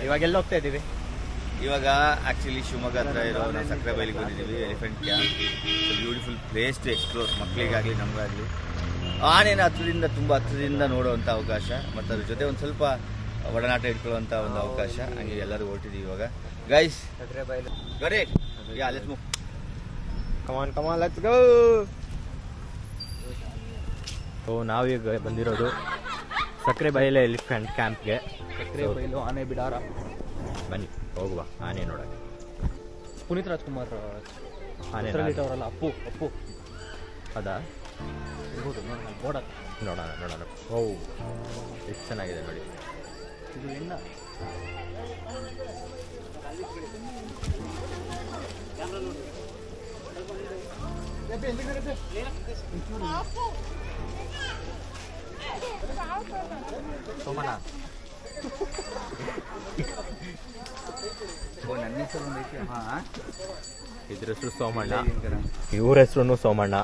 ಇವಾಗ ಎಲ್ಲ ಹೋಗ್ತಾ ಇದ್ದೀವಿ? ಇವಾಗ ಆಕ್ಚುಲಿ ಶಿವಮೊಗ್ಗ ಹತ್ರ ಇರೋ ನಾವು ಸಕ್ಕರೆ ಬೈಲಿಗೆ ಬಂದಿದ್ದೀವಿ. Elephant camp beautiful place to explore, ಮಕ್ಕಳಿಗಾಗಲಿ ನಮಗಾಗಲಿ. ಆನೆನ ತುಂಬ ಹತ್ರದಿಂದ ನೋಡುವಂಥ ಅವಕಾಶ ಮತ್ತು ಅದ್ರ ಜೊತೆ ಒಂದು ಸ್ವಲ್ಪ ಒಡನಾಟ ಇಟ್ಕೊಳ್ಳುವಂಥ ಒಂದು ಅವಕಾಶ. ಹಂಗೆ ಎಲ್ಲರೂ ಹೊರಟಿದ್ದೀವಿ ಇವಾಗ ಗೈಸ್. ಸಕ್ಕರೆ ಬೈಲು ಕಮಾನ್ ಲೆಟ್ಸ್ ಗೋ. ಸೊ ನಾವೀಗ ಬಂದಿರೋದು ಸಕ್ಕರೆ ಬೈಲು ಎಲಿಫೆಂಟ್ ಕ್ಯಾಂಪ್ಗೆ. ಸಕ್ಕರೆ ಬೈಲು ಆನೆ ಬಿಡಾರ. ಬನ್ನಿ ಹೋಗುವ ಆನೆ ನೋಡೋಕೆ. ಪುನೀತ್ ರಾಜ್ಕುಮಾರ್ ಆನೆ ಅವರಲ್ಲ, ಅಪ್ಪು ಅದಾ? ನೋಡೋಣ. ಓ ಎಷ್ಟು ಚೆನ್ನಾಗಿದೆ ನೋಡಿ. ಇದು ಎಣ್ಣ. ಸೋಮಣ್ಣ ನನ್ನ ಹೆಸರು ಇದ್ರ ಹೆಸರು ಸೋಮಣ್ಣ, ಇವ್ರ ಹೆಸರು ಸೋಮಣ್ಣ.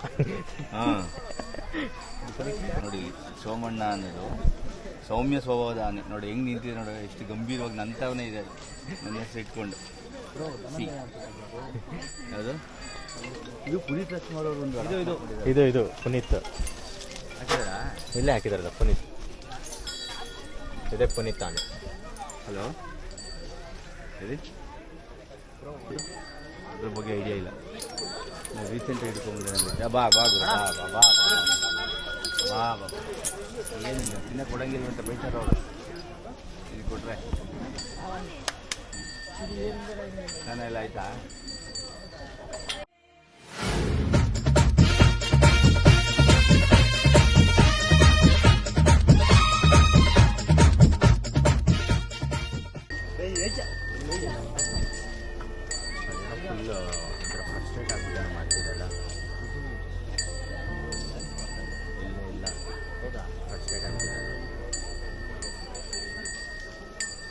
ನೋಡಿ ಸೋಮಣ್ಣ ಅನ್ನೋದು ಸೌಮ್ಯ ಸ್ವಭಾವದ ಆನೆ. ನೋಡಿ ಹೆಂಗ್ ನಿಂತಿದೆ ನೋಡಿ, ಎಷ್ಟು ಗಂಭೀರವಾಗಿ ನಂತವನೇ ಇದೆ. ನನ್ನ ಹೆಸರು ಇಟ್ಕೊಂಡು ಯಾವುದು ಇದು ಪುನೀತ್ ರಾಜ್ಕುಮಾರ್ ಅವರು ಒಂದು ಇದು ಪುನೀತ್ ಇಲ್ಲೇ ಹಾಕಿದಾರಲ್ಲ ಪುನೀತ್. ಇದೇ ಪುನೀತ್ ಆನೆ. ಹಲೋ ಹೇಳಿ, ಅದ್ರ ಬಗ್ಗೆ ಐಡಿಯಾ ಇಲ್ಲ. ನಾವು ರೀಸೆಂಟಾಗಿ ಹಿಡ್ಕೊಂಡ್ಬಿಟ್ಟೆ. ಬಾ ಏನಿಲ್ಲ, ತಿನ್ನ ಕೊಡಂಗಿಲ್ಲ ಅಂತ ಬೈತಾರ ಅವರು. ಇದು ಕೊಟ್ರೆ ಸ್ನಾನ ಎಲ್ಲ ಆಯ್ತಾ? ಫಸ್ಟ್ ಏಡ್ ಆಗ್ಬಿಟ್ಟು ಮಾಡ್ತಿದ್ದಲ್ಲ ಇಲ್ಲ ಹೌದಾ? ಫಸ್ಟ್ ಏಡ್ ಆಗ್ತಿದ್ದಲ್ಲ.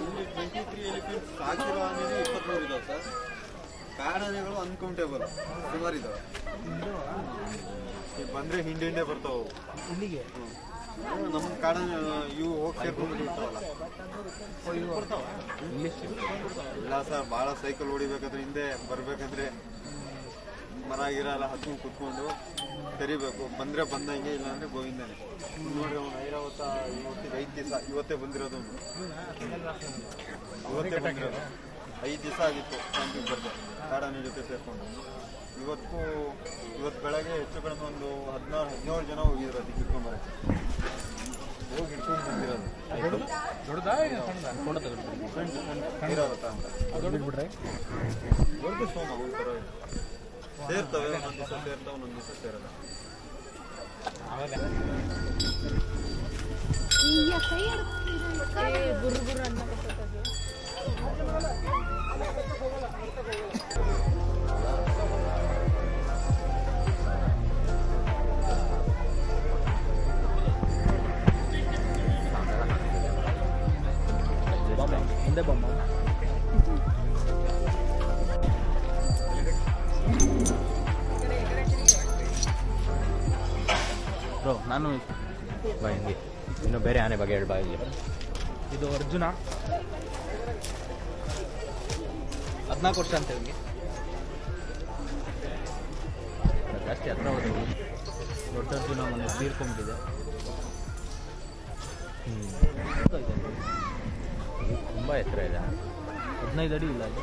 ಇಲ್ಲಿ 23 ಎಲಿಫೆಂಟ್ಸ್ ಸಾಕಿರೋ ಆನೆನೇ 23 ಇದಾವೆ ಸರ್. ಕಾಡಾನೆಗಳು ಅನ್ಕೌಂಟೇಬಲ್ ಸುಮಾರು ಇದಾವೆ. ಬಂದ್ರೆ ಹಿಂಡೆ ಬರ್ತಾವೆ ಇಲ್ಲಿಗೆ. ನಮ್ಮ ಕಾಡಾನೆ ಇವು ಹೋಗಿ ಸೇರ್ಕೊಂಡ್ಬಿಟ್ಟಿರ್ತಾವಲ್ಲ ಇಲ್ಲ ಸರ್. ಭಾಳ ಸೈಕಲ್ ಹೊಡಿಬೇಕಾದ್ರೆ ಹಿಂದೆ ಬರ್ಬೇಕಂದ್ರೆ ಮರ ಗಿರ ಎಲ್ಲ ಹತ್ಕೊಂಡು ಕುತ್ಕೊಂಡು ತೆರಿಬೇಕು. ಬಂದ್ರೆ ಬಂದಂಗೆ, ಇಲ್ಲ ಅಂದ್ರೆ ಗೋವಿಂದನೇ. ನೋಡ್ರಿ ಅವ್ನು ಇವತ್ತಿಗೆ 5 ದಿವಸ, ಇವತ್ತೇ ಬಂದಿರೋದು. ಇವತ್ತೇ ಬಂದಿರೋದು 5 ದಿವಸ ಆಗಿತ್ತು ಕ್ಯಾಂಪಿಗೆ ಬರ್ದೆ ಕಾಡಾನೆ ಜೊತೆ ಸೇರ್ಕೊಂಡು. ಇವತ್ತು ಬೆಳಗ್ಗೆ ಹೆಚ್ಚು ಕಡಿಮೆ ಒಂದು 16-17 ಜನ ಹೋಗಿದ್ರು ಅದಕ್ಕೆ ಹಿಡ್ಕೊಂಬರಕ್ಕೆ. ಹೋಗಿ ಹಿಡ್ಕೊಂಡು ಬಂದಿರೋದು. ಇರಾವತ್ತಾ ಅಂತ ದೊಡ್ಡ ಸೋಮ ಒಂಥರ ಸೇರ್ತವೆ. ಒಂದೊಂದು ದಿವಸ ಸೇರ್ತಾವೆ, ಒಂದೊಂದು ದಿವಸ ಸೇರಲ್ಲ. ಮುಂದೆ ಬೊಮ್ಮ ಬ್ರೋ. ನಾನು ಬಾ ಹಿಂಗೆ ಇನ್ನು ಬೇರೆ ಆನೆ ಬಗ್ಗೆ ಹೇಳ್ಬಾ. ಇಲ್ಲಿ ಇದು ಅರ್ಜುನ, 14 ವರ್ಷ ಅಂತ ಇವ್ರಿಗೆ. ಜಾಸ್ತಿ ಹತ್ರ ಹೋದ್ರು. ದೊಡ್ಡ ಅರ್ಜುನ ಮೊನ್ನೆ ತೀರ್ಕೊಂಡ್ಬಿಟ್ಟಿದೆ. ತುಂಬ ಎತ್ತರ ಇದೆ. 15 ಅಡಿ ಇಲ್ಲ ಅದು.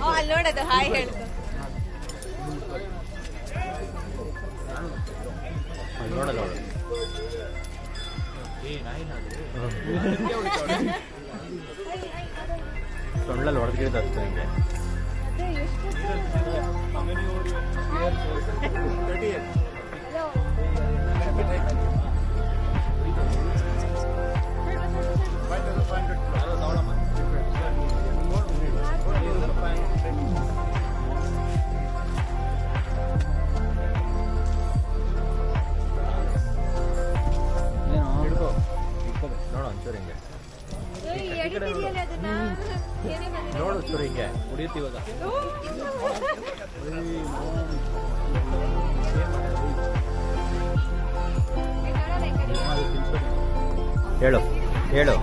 ಅಲ್ಲಿ ನೋಡೋದು ಹಾಯ್ ಹೇಳ್ತು. ನೋಡಲ್ಲ ಸೊಳ್ಳಲ್ಲಿ ಹೊಡೆದಿದ್ದು ಅಷ್ಟೇ ಹಿಂಗೆ. ನೋಡು ಒಂಚೂರು ಹಿಂಗೆ ನೋಡು ಒಂಚೂರು ಹಿಂಗೆ ಕುಡಿಯುತ್ತೀವಾಗ ಹೇಳು ಹೇಳು.